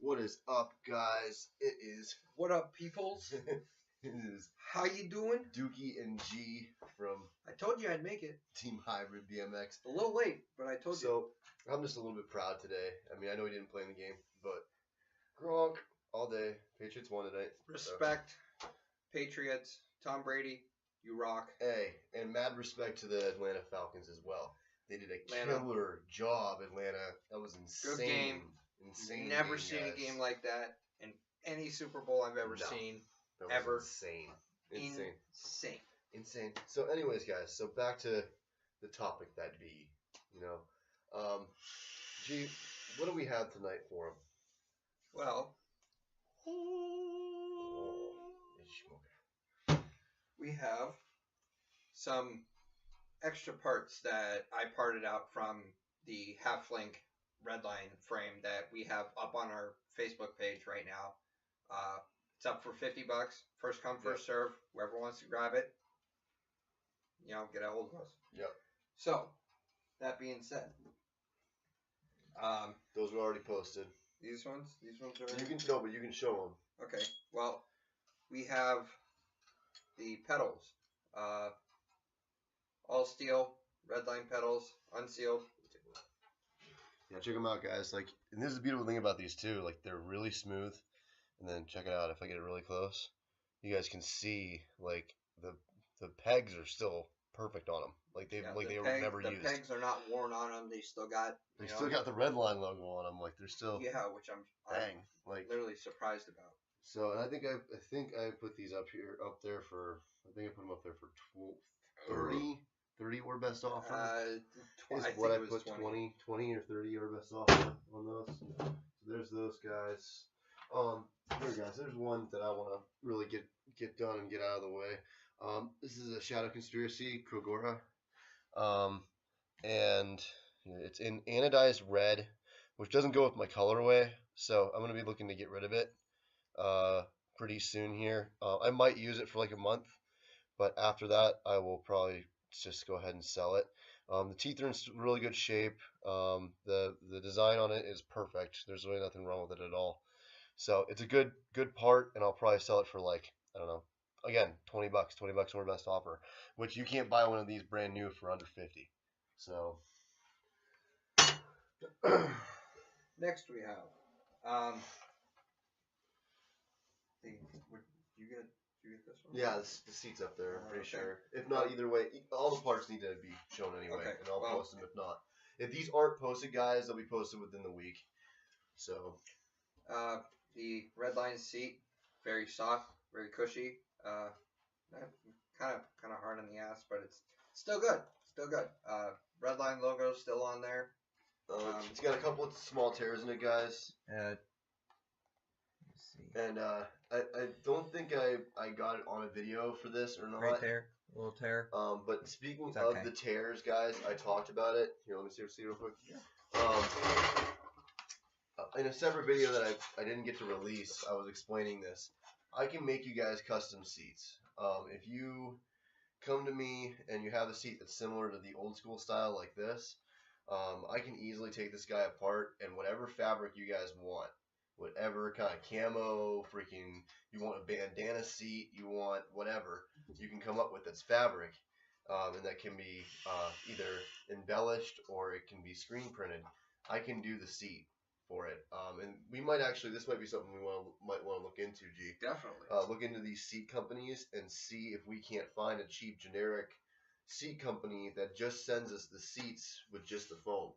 What is up, guys? It is What up, peoples? it is How you doing? Dookie and G from I told you I'd make it. Team Hybrid BMX. A little late, but I told you. So I'm just a little bit proud today. I mean, I know he didn't play in the game, but Gronk all day. Patriots won tonight. Respect, Patriots, Tom Brady, you rock. Hey, and mad respect to the Atlanta Falcons as well. They did a killer job, Atlanta. That was insane. Good game. Insane. Never seen a game like that in any Super Bowl I've ever seen. That was ever. Insane. So anyways, guys, so back to the topic that be, G, what do we have tonight for him? Well, we have some extra parts that I parted out from the half-link Redline frame that we have up on our Facebook page right now. It's up for $50. First come, first serve. Whoever wants to grab it, get a hold of us. Yep. So, that being said, those were already posted. These ones are. You can show them. Okay. Well, we have the pedals, all steel, Redline pedals, unsealed. Yeah, check them out, guys. And this is the beautiful thing about these too. They're really smooth. And then check it out. If I get it really close, you guys can see the pegs are still perfect on them. They were never used. The pegs are not worn on them. They still got. They still got the Redline logo on them. They're still. Yeah, which I'm literally surprised about. So, and I think I put these up there for. I think I put them up there for 30. 30 or best offer. I put 20 or 30 or best offer on those. So there's those guys. Here, guys. There's one that I want to really get done and get out of the way. This is a Shadow Conspiracy Krogora, and it's in anodized red, which doesn't go with my colorway. So I'm gonna be looking to get rid of it pretty soon here. I might use it for a month, but after that, I will probably just go ahead and sell it. The teeth are in really good shape. The design on it is perfect. There's really nothing wrong with it at all. So it's a good part, and I'll probably sell it for I don't know. Again, $20, $20 or best offer, which you can't buy one of these brand new for under 50. So next we have you get this one? Yeah, the seat's up there. I'm pretty sure. If not, either way, all the parts need to be shown anyway, and I'll post them if not. If these aren't posted, guys, they'll be posted within the week. So, the Redline seat, very soft, very cushy. Kind of hard on the ass, but it's still good. Redline logo still on there. It's got a couple of small tears in it, guys. Let's see. And I don't think I got it on a video for this or not. Right there, a little tear. But speaking of the tears, guys, I talked about it. Here, let me see real quick. In a separate video that I didn't get to release, I was explaining this. I can make you guys custom seats. If you come to me and you have a seat that's similar to the old school style like this, I can easily take this guy apart, and whatever fabric you guys want, whatever kind of camo, you want a bandana seat, you want whatever, you can come up with that's fabric, and that can be either embellished or it can be screen printed. I can do the seat for it, and we might this might be something we might want to look into, G. Definitely. Look into these seat companies and see if we can't find a cheap generic seat company that just sends us the seats with just the foam.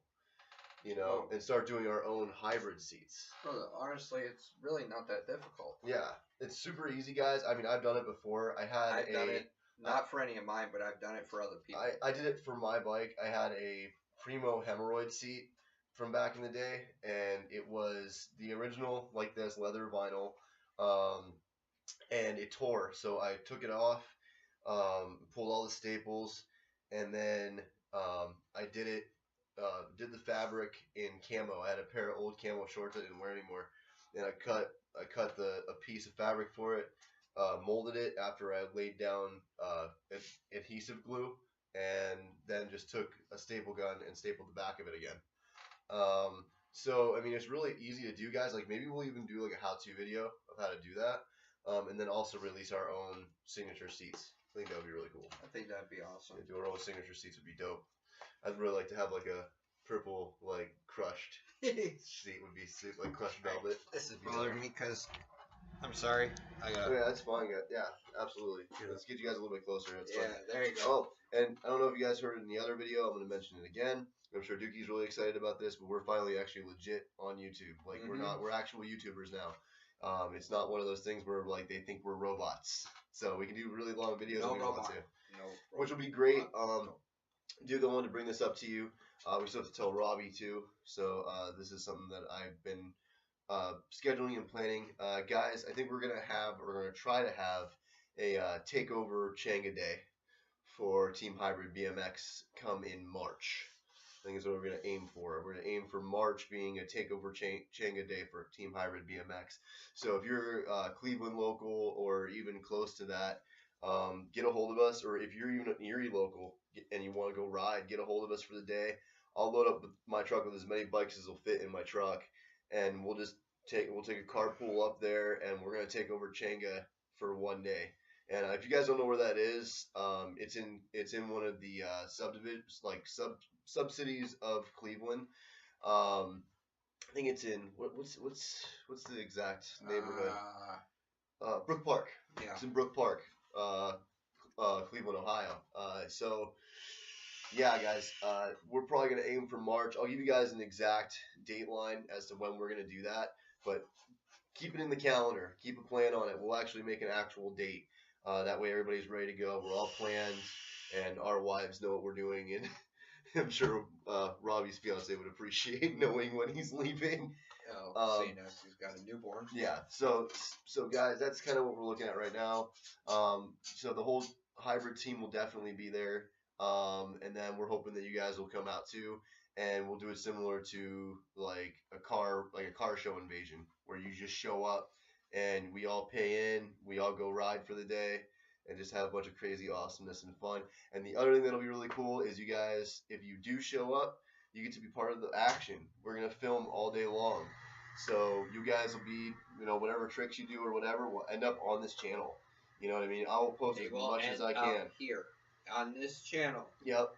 And start doing our own hybrid seats. Well, honestly, it's really not that difficult. Yeah, it's super easy, guys. I mean, I've done it before. I've done it, not for any of mine, but I've done it for other people. I did it for my bike. I had a Primo hemorrhoid seat from back in the day, and it was the original, like this, leather vinyl, and it tore. So I took it off, pulled all the staples, and then I did the fabric in camo. I had a pair of old camo shorts I didn't wear anymore, and I cut a piece of fabric for it, molded it after I laid down adhesive glue, and then just took a staple gun and stapled the back of it again. So, I mean, it's really easy to do, guys. Like, maybe we'll even do like a how-to video of how to do that, and then also release our own signature seats. I think that would be really cool. I think that'd be awesome. If our own signature seats would be dope. I'd really like to have like a purple, like crushed seat would be like crushed velvet. This is bothering me because I'm sorry. I got. Oh, yeah, that's fine. Yeah, absolutely. Let's get you guys a little bit closer. That's Yeah, fine. there you go. Oh, and I don't know if you guys heard it in the other video. I'm going to mention it again. I'm sure Dookie's really excited about this, but we're finally actually legit on YouTube. Like, we're actual YouTubers now. It's not one of those things where like they think we're robots. So we can do really long videos if we want to. Which will be great. Duke, I wanted to bring this up to you. We still have to tell Robbie too. So this is something that I've been scheduling and planning. Guys, I think we're gonna try to have a takeover Changa Day for Team Hybrid BMX come in March. I think is what we're going to aim for. We're going to aim for March being a takeover Changa Day for Team Hybrid BMX. So if you're Cleveland local or even close to that, get a hold of us. Or if you're even an Erie local and you want to go ride, get a hold of us for the day. I'll load up my truck with as many bikes as will fit in my truck, and we'll take a carpool up there, and we're going to take over Changa for one day. And if you guys don't know where that is, it's in one of the subdivisions, like sub-cities of Cleveland. I think it's in what's the exact neighborhood? Brook Park. Yeah. It's in Brook Park, Cleveland, Ohio. So yeah, guys, we're probably gonna aim for March. I'll give you guys an exact date line as to when we're gonna do that, but keep it in the calendar. Keep a plan on it. We'll actually make an actual date. That way everybody's ready to go. We're all planned, and our wives know what we're doing. And I'm sure Robbie's fiance would appreciate knowing when he's leaving. Seeing as he's got a newborn. Yeah. So guys, that's kind of what we're looking at right now. So the whole hybrid team will definitely be there. And then we're hoping that you guys will come out too, and we'll do it similar to like a car show invasion, where you just show up and we all pay in, we all go ride for the day, and just have a bunch of crazy awesomeness and fun. And the other thing that'll be really cool is you guys, if you do show up, you get to be part of the action. We're gonna film all day long, so you guys will be, whatever tricks you do or whatever will end up on this channel. You know what I mean? I will post as much as I can here on this channel. Yep.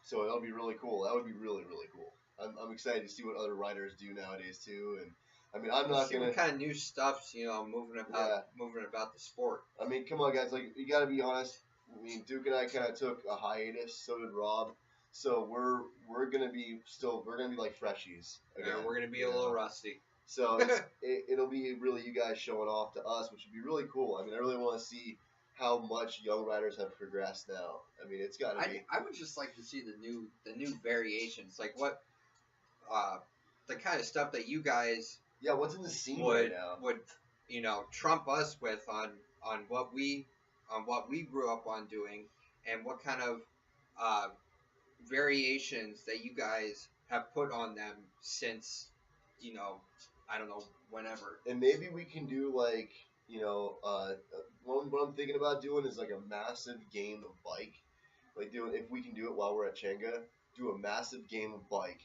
So that'll be really cool. That would be really, really cool. I'm excited to see what other writers do nowadays too. And I mean, I'm not gonna what kind of new stuff's moving about the sport. I mean, come on, guys. Like, you gotta be honest. I mean, Duke and I kind of took a hiatus. So did Rob. So we're gonna be like freshies. Again, yeah, we're gonna be a little rusty. So it'll be really you guys showing off to us, which would be really cool. I mean, I really want to see how much young riders have progressed now. I mean, it's got to be. I would just like to see the new variations, like what, the kind of stuff that you guys. Yeah, what's in the scene right now? Would trump us with on what we grew up on doing, and what kind of variations that you guys have put on them since I don't know, whenever. And maybe we can do like. What I'm thinking about doing is like a massive game of bike. Like if we can do it while we're at Changa, do a massive game of bike,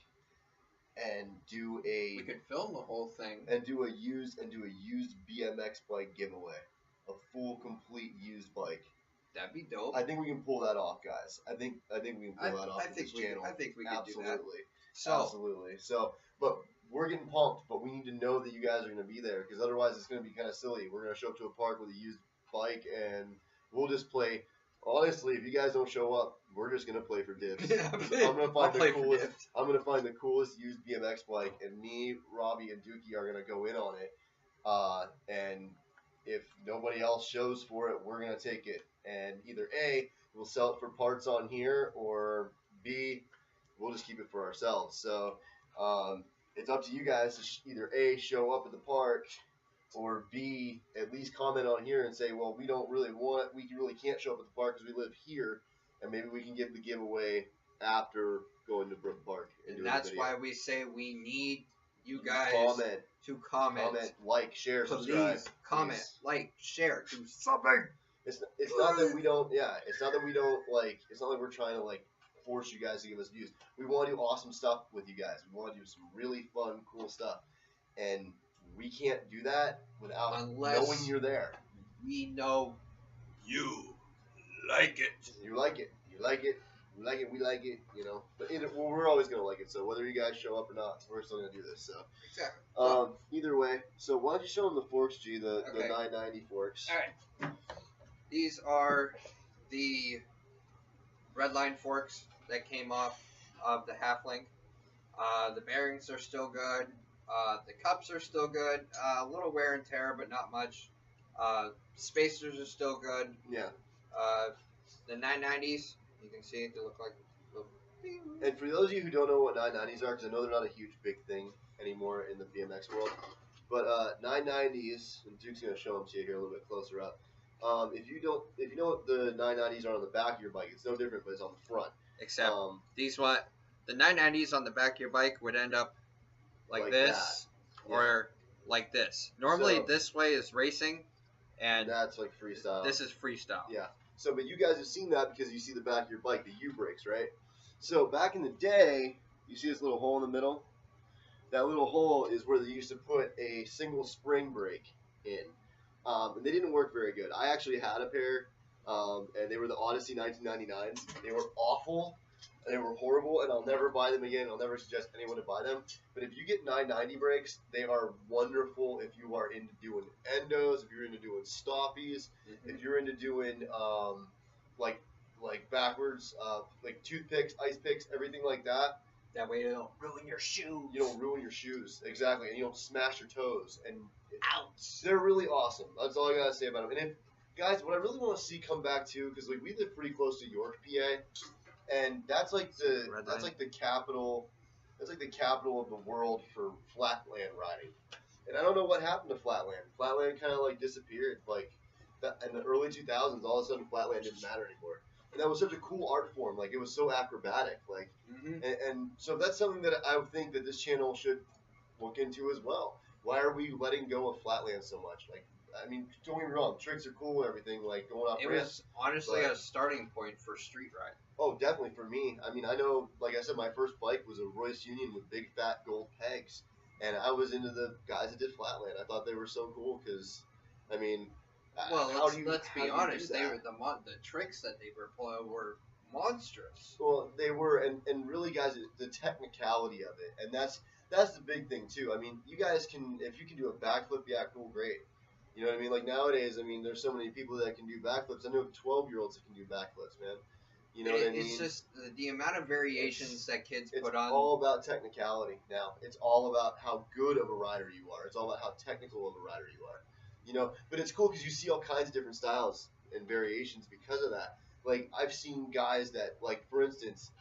and do a. We could film the whole thing. And do a used BMX bike giveaway, a full complete used bike. That'd be dope. I think we can pull that off, guys. I think we can pull that off on this channel. I think we can do that. Absolutely. So, but. We're getting pumped, but we need to know that you guys are going to be there, because otherwise it's going to be kind of silly. We're going to show up to a park with a used bike, and we'll just play. Honestly, if you guys don't show up, we're just going to play for dibs. I'm going to find the coolest used BMX bike, and me, Robbie, and Dookie are going to go in on it. And if nobody else shows for it, we're going to take it. And either A, we'll sell it for parts on here, or B, we'll just keep it for ourselves. So, it's up to you guys to either A, show up at the park, or B, at least comment on here and say, well, we really can't show up at the park because we live here, and maybe we can give the giveaway after going to Brook Park. And that's why we say we need you guys to comment, like, share, subscribe. Comment, like, share, do something. It's not that we don't, it's not that we're trying to, like, force you guys to give us views. We want to do awesome stuff with you guys. We want to do some really fun, cool stuff, and we can't do that without knowing you're there. We know you like it. You like it. You like it. We like it. We like it. You know. But we're always gonna like it. So whether you guys show up or not, we're still gonna do this. So. Exactly. Either way. So why don't you show them the forks, G? The Okay. 990 forks. All right. These are the Redline forks that came off of the Halflink. The bearings are still good. The cups are still good. A little wear and tear, but not much. Spacers are still good. Yeah. The 990s, you can see they look like. And for those of you who don't know what 990s are, because I know they're not a huge big thing anymore in the BMX world, but 990s, and Duke's gonna show them to you here a little bit closer up. If you know what the 990s are on the back of your bike, it's no different, but it's on the front. Except these the 990s on the back of your bike would end up like this, or like this. Normally this way is racing, and that's like freestyle. This is freestyle. Yeah. So, but you guys have seen that because you see the back of your bike, the U brakes, right? So back in the day, you see this little hole in the middle? That little hole is where they used to put a single spring brake in. And they didn't work very good. I actually had a pair, and they were the Odyssey 1999s. They were awful. They were horrible, and I'll never buy them again. I'll never suggest anyone to buy them. But if you get 990 brakes, they are wonderful if you are into doing endos, if you're into doing stoppies, if you're into doing like backwards, like toothpicks, ice picks, everything like that. That way you don't ruin your shoes. You don't ruin your shoes, exactly, and you don't smash your toes. And ouch, they're really awesome. That's all I gotta say about them. And if guys, what I really want to see come back too, because like we live pretty close to York, PA. And that's like the capital. That's like the capital of the world for flatland riding. And I don't know what happened to flatland. Flatland kind of like disappeared. Like that in the early 2000s, all of a sudden flatland didn't matter anymore. And that was such a cool art form. Like it was so acrobatic. Like and so that's something that I would think that this channel should look into as well. Why are we letting go of flatland so much? Like I mean, don't get me wrong, tricks are cool and everything, like going off ramps. It was honestly a starting point for street riding. Oh, definitely for me. I mean, I know, like I said, my first bike was a Royce Union with big fat gold pegs, and I was into the guys that did flatland. I thought they were so cool because, I mean, well, let's be honest, they were the tricks that they were pulling were monstrous. Well, they were, and really, guys, the technicality of it, and that's the big thing too. I mean, you guys can, if you can do a backflip, yeah, cool, great. You know what I mean? Like nowadays, I mean, there's so many people that can do backflips. I know 12-year-olds that can do backflips, man. You know what I mean? It's just the amount of variations that kids put on. It's all about technicality now. It's all about how good of a rider you are. It's all about how technical of a rider you are. You know, but it's cool because you see all kinds of different styles and variations because of that. Like I've seen guys that, like for instance,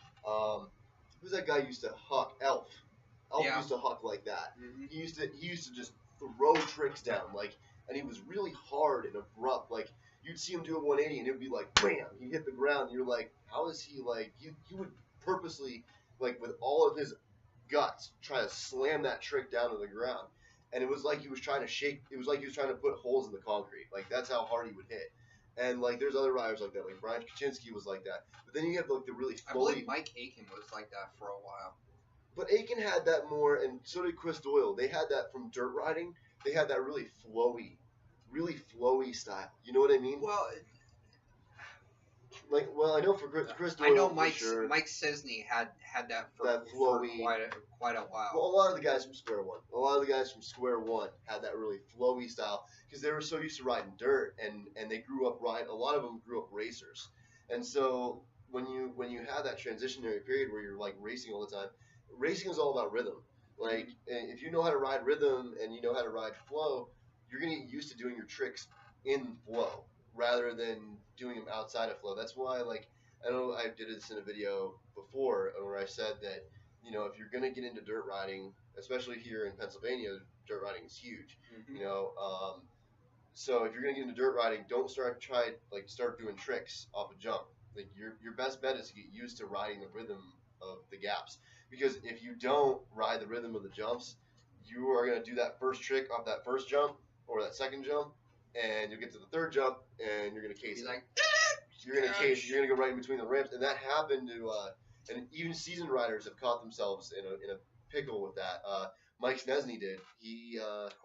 who's that guy who used to huck? Elf. Elf used to huck like that. He used to just throw tricks down like. And he was really hard and abrupt. Like, you'd see him do a 180 and it would be like, bam, he'd hit the ground. And you're like, how is he like, he would purposely, like, with all of his guts, try to slam that trick down to the ground. And it was like he was trying to put holes in the concrete. Like, that's how hard he would hit. And, like, there's other riders like that. Like, Brian Kaczynski was like that. But then you have, like, the really I believe Mike Aiken was like that for a while. But Aiken had that more, and so did Chris Doyle. They had that from dirt riding. They had that really flowy style. You know what I mean? Well, I know for Chris Doyle, I know Mike Cisney had that for flowy, quite a while. Well, a lot of the guys from Square One had that really flowy style because they were so used to riding dirt, and they grew up a lot of them grew up racers, and so when you have that transitionary period where you're like racing all the time, racing is all about rhythm. Like, if you know how to ride rhythm and you know how to ride flow, you're going to get used to doing your tricks in flow rather than doing them outside of flow. That's why, like, I know I did this in a video before where I said that, you know, if you're going to get into dirt riding, especially here in Pennsylvania, dirt riding is huge, you know. So if you're going to get into dirt riding, don't start doing tricks off a jump. Like, your best bet is to get used to riding the rhythm of the gaps. Because if you don't ride the rhythm of the jumps, you are going to do that first trick off that first jump or that second jump, and you'll get to the third jump, and you're going to case it. Like, you're going to case. You're going to go right in between the ramps, and that happened to and even seasoned riders have caught themselves in a pickle with that. Mike Snesny did.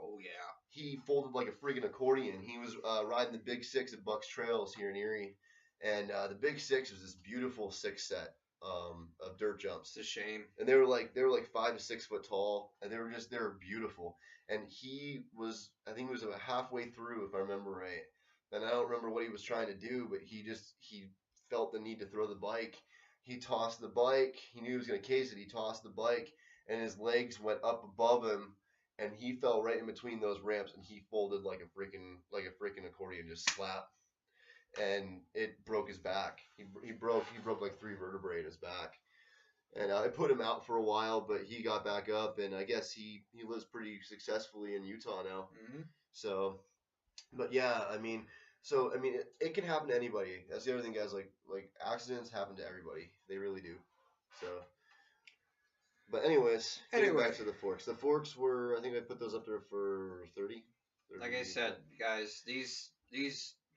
Oh yeah. He folded like a friggin' accordion. He was riding the Big Six at Bucks Trails here in Erie, and the Big Six was this beautiful six set of dirt jumps. It's a shame. And they were like 5 to 6 foot tall, and they were beautiful. And he was, I think he was about halfway through, if I remember right. And I don't remember what he was trying to do, but he felt the need to throw the bike. He tossed the bike. He knew he was going to case it. He tossed the bike, and his legs went up above him, and he fell right in between those ramps, and he folded like a freaking accordion, just slap, and it broke his back. He broke like 3 vertebrae in his back. And I put him out for a while, but he got back up, and I guess he lives pretty successfully in Utah now. Mm-hmm. So, but yeah, it can happen to anybody. That's the other thing, guys. Like accidents happen to everybody. They really do. So, but anyways, getting back to the forks. The forks were, I think I put those up there for 30. Like I said, guys, these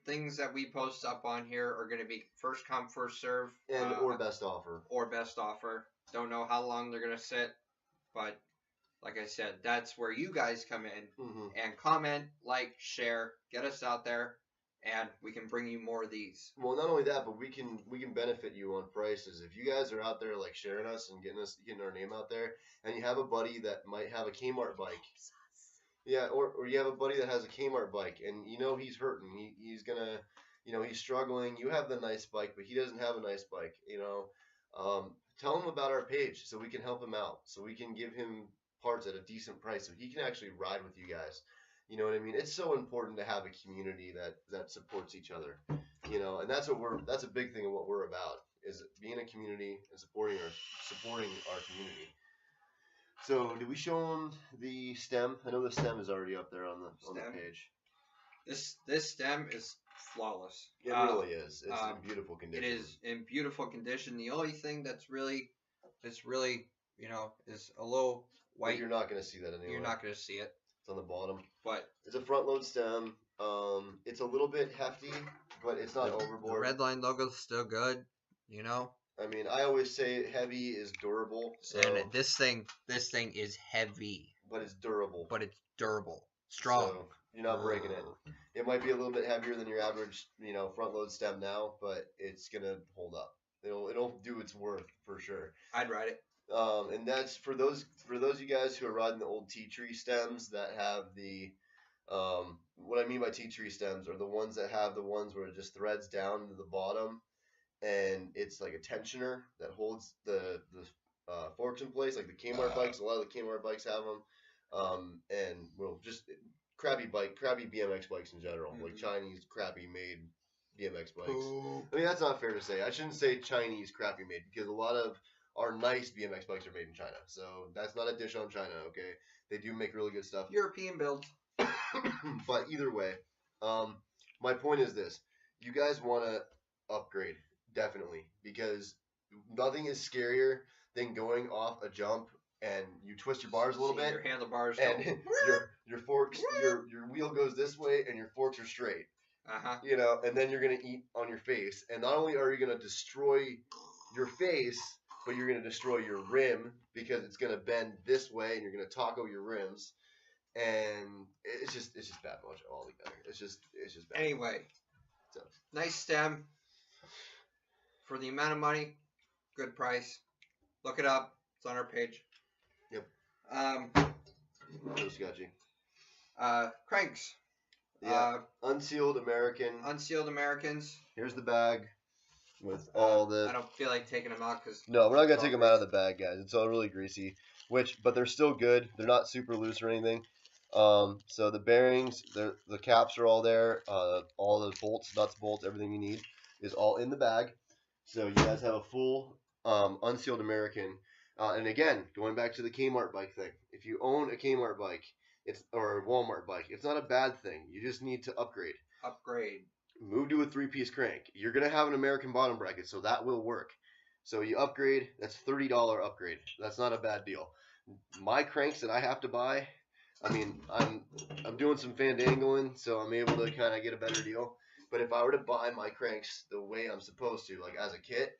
things that we post up on here are going to be first come, first serve. And or best offer. Or best offer. Don't know how long they're going to sit, but like I said, that's where you guys come in and comment, like, share, get us out there, and we can bring you more of these. Well, not only that, but we can benefit you on prices. If you guys are out there like sharing us and getting our name out there, and you have a buddy that might have a Kmart bike. Yeah, or you have a buddy that has a Kmart bike, and he's hurting. He's gonna, he's struggling. You have the nice bike, but he doesn't have a nice bike. Tell him about our page so we can help him out. So we can give him parts at a decent price so he can actually ride with you guys. You know what I mean? It's so important to have a community that supports each other. And that's a big thing of what we're about, is being a community and supporting our community. So, did we show them the stem? I know the stem is already up there on the page. This stem is flawless. It really is. It's in beautiful condition. It is in beautiful condition. The only thing that's really, is a little white. But you're not going to see that anywhere. You're not going to see it. It's on the bottom. But it's a front load stem. It's a little bit hefty, but it's not overboard. The Redline logo's still good. I mean, I always say heavy is durable. So, and this thing is heavy. But it's durable. Strong. So you're not breaking it. It might be a little bit heavier than your average, front load stem now, but it's gonna hold up. It'll do its worth for sure. I'd ride it. And that's for those of you guys who are riding the old tea tree stems that have the what I mean by tea tree stems are the ones that have the ones where it just threads down to the bottom. And it's like a tensioner that holds the forks in place, like the Kmart bikes. A lot of the Kmart bikes have them, and just crappy BMX bikes in general, like Chinese crappy made BMX bikes. Ooh. I mean, that's not fair to say. I shouldn't say Chinese crappy made, because a lot of our nice BMX bikes are made in China. So that's not a dish on China, okay? They do make really good stuff. European builds. But either way, my point is this: you guys want to upgrade. Definitely, because nothing is scarier than going off a jump and you twist your bars a little bit. Your handlebars and your forks, your wheel goes this way and your forks are straight. And then you're gonna eat on your face. And not only are you gonna destroy your face, but you're gonna destroy your rim because it's gonna bend this way and you're gonna taco your rims. And it's just bad much altogether. It's just bad. Anyway, so nice stem. For the amount of money, good price. Look it up. It's on our page. Yep. Sketchy. Cranks. Yeah. Unsealed American. Unsealed Americans. Here's the bag with all the. I don't feel like taking them out because. No, we're not gonna take them out of the bag, guys. It's all really greasy. But they're still good. They're not super loose or anything. So the bearings, the caps are all there. All the bolts, nuts, bolts, everything you need is all in the bag. So you guys have a full unsealed American. And again, going back to the Kmart bike thing, if you own a Kmart bike, or a Walmart bike, it's not a bad thing. You just need to upgrade. Move to a 3-piece crank. You're gonna have an American bottom bracket, so that will work. So you upgrade. That's $30 upgrade. That's not a bad deal. My cranks that I have to buy, I mean, I'm doing some fandangling, so I'm able to kind of get a better deal. But if I were to buy my cranks the way I'm supposed to, like as a kit,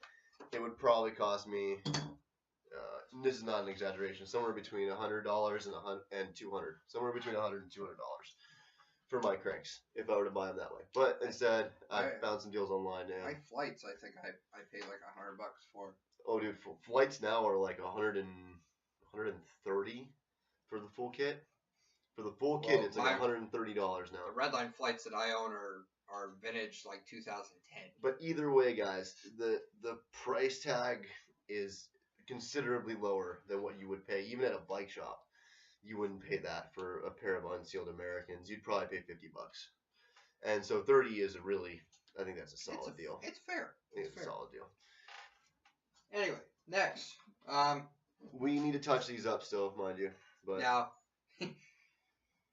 it would probably cost me. This is not an exaggeration. Somewhere between $100 and $200. Somewhere between $100 and $200 for my cranks if I were to buy them that way. But instead, I found some deals online now. My flights, I think I paid like $100 for. Oh, dude, flights now are like 130 for the full kit. For the full kit, it's like $130 now. The Redline flights that I own are vintage, like 2010. But either way, guys, the price tag is considerably lower than what you would pay even at a bike shop. You wouldn't pay that for a pair of unsealed Americans. You'd probably pay $50. And so 30 is a really, I think that's a solid deal. It's fair. It's a solid deal. Anyway, next. We need to touch these up still, mind you. But now,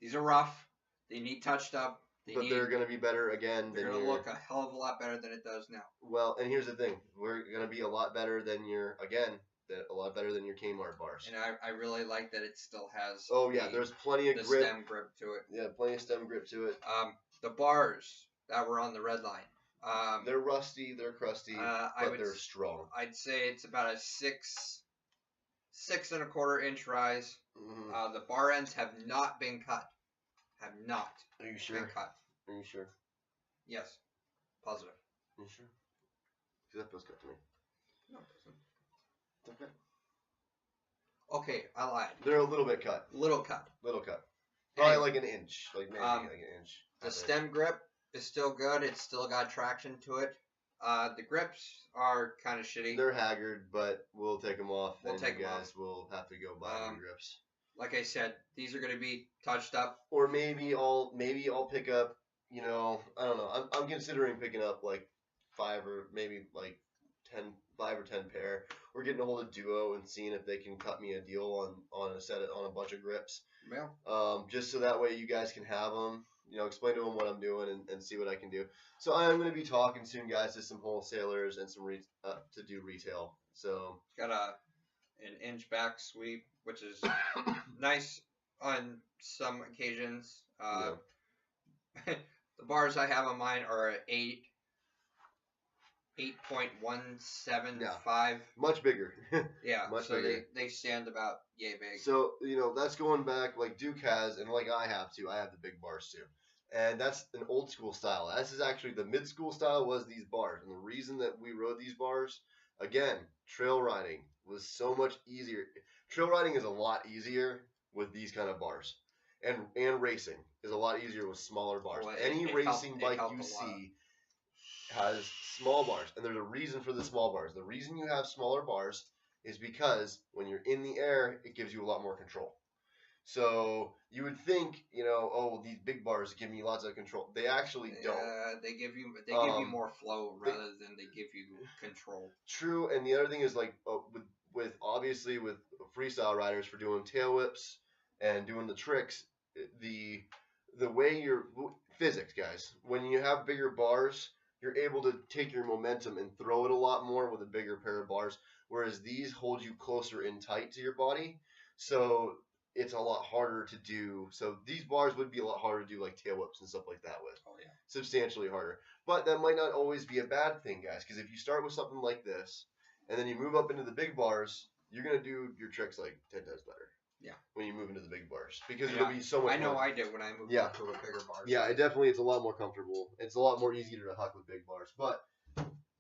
these are rough. They need touched up. They're going to be better again. They're going to look a hell of a lot better than it does now. Well, and here's the thing. We're going to be a lot better than your Kmart bars. And I really like that it still has. Oh yeah, there's plenty of grip. Stem grip to it. Yeah, plenty of stem grip to it. The bars that were on the Redline. They're rusty, they're crusty, but they're strong. I'd say it's about a 6.25 inch rise. Mm-hmm. The bar ends have not been cut. Have not. Are you sure? Been cut. Are you sure? Yes. Positive. Are you sure? Because that feels cut to me. No, it doesn't. Okay. Okay, I lied. They're a little bit cut. Little cut. Probably like an inch. Like maybe like an inch. The stem grip is still good. It's still got traction to it. The grips are kind of shitty. They're haggard, but we'll take them off. We'll take them off. You guys will have to go buy new grips. Like I said, these are going to be touched up. Or maybe I'll pick up. I don't know. I'm considering picking up like 5 or maybe like 5 or 10 pair. We're getting a hold of Duo and seeing if they can cut me a deal on a bunch of grips. Yeah. Just so that way you guys can have them. Explain to them what I'm doing and see what I can do. So I am going to be talking soon, guys, to some wholesalers and some to do retail. So got an inch back sweep, which is nice on some occasions. The bars I have on mine are 8.175. Yeah, much bigger. Yeah, much so bigger. They stand about yay big. So, that's going back, like Duke has, and like I have too. I have the big bars too. And that's an old school style. This is actually the mid school style was these bars. And the reason that we rode these bars, again, trail riding was so much easier. Trail riding is a lot easier with these kind of bars. And racing is a lot easier with smaller bars. Well, Any racing bike you see has small bars, and there's a reason for the small bars. The reason you have smaller bars is because when you're in the air, it gives you a lot more control. So you would think, these big bars give me lots of control. They actually don't. They give you more flow rather than they give you control. True, and the other thing is like with freestyle riders for doing tail whips and doing the tricks, the way physics, guys. When you have bigger bars, you're able to take your momentum and throw it a lot more with a bigger pair of bars, whereas these hold you closer and tight to your body, so it's a lot harder to do. So these bars would be a lot harder to do like tail whips and stuff like that with. Oh yeah. Substantially harder. But that might not always be a bad thing, guys, because if you start with something like this, and then you move up into the big bars, you're going to do your tricks like 10 times better. Yeah. When you move into the big bars, because it'll be so much. I know more. I did when I moved up to the bigger bars. Yeah, it's a lot more comfortable. It's a lot more easier to huck with big bars. But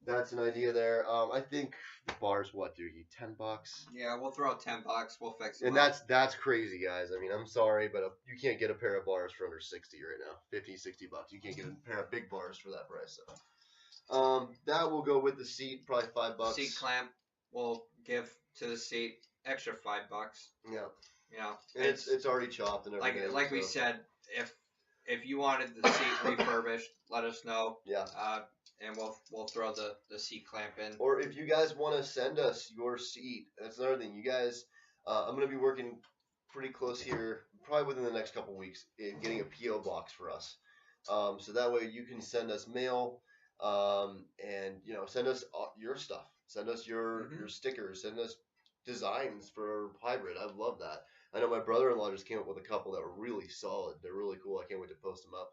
that's an idea there. I think the bars, what, dude? $10? Yeah, we'll throw out $10. We'll fix it. And that's crazy, guys. I mean, I'm sorry, but you can't get a pair of bars for under 60 right now. $50, $60. You can't get a pair of big bars for that price. So, that will go with the seat, probably $5. Seat clamp will give to the seat extra $5. Yeah. It's already chopped and everything. Like we said, if you wanted the seat refurbished, let us know. Yeah. And we'll throw the seat clamp in. Or if you guys want to send us your seat, that's another thing. You guys, I'm going to be working pretty close here, probably within the next couple weeks, in getting a PO box for us. So that way you can send us mail, and send us your stuff. Send us your stickers. Send us designs for hybrid. I love that. I know my brother-in-law just came up with a couple that were really solid. They're really cool. I can't wait to post them up.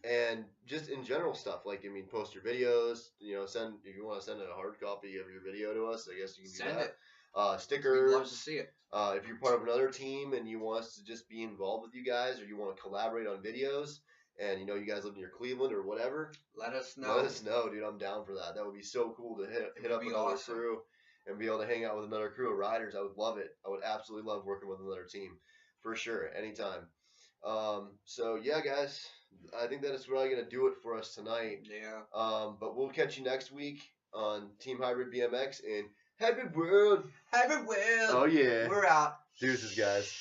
And just in general stuff, like, I mean, post your videos, you know, send, if you want to send a hard copy of your video to us, I guess you can Send do it. that. Stickers. We'd love to see it. If you're part of another team and you want us to just be involved with you guys, or you want to collaborate on videos, and you know you guys live near Cleveland or whatever, let us know. Let us know, dude. I'm down for that. That would be so cool to hit up another crew and be able to hang out with another crew of riders. I would love it. I would absolutely love working with another team, for sure, anytime. So yeah, guys, I think that is really gonna do it for us tonight. Yeah. But we'll catch you next week on Team Hybrid BMX and Hybrid World. Hybrid World. Oh yeah. We're out. Deuces, guys.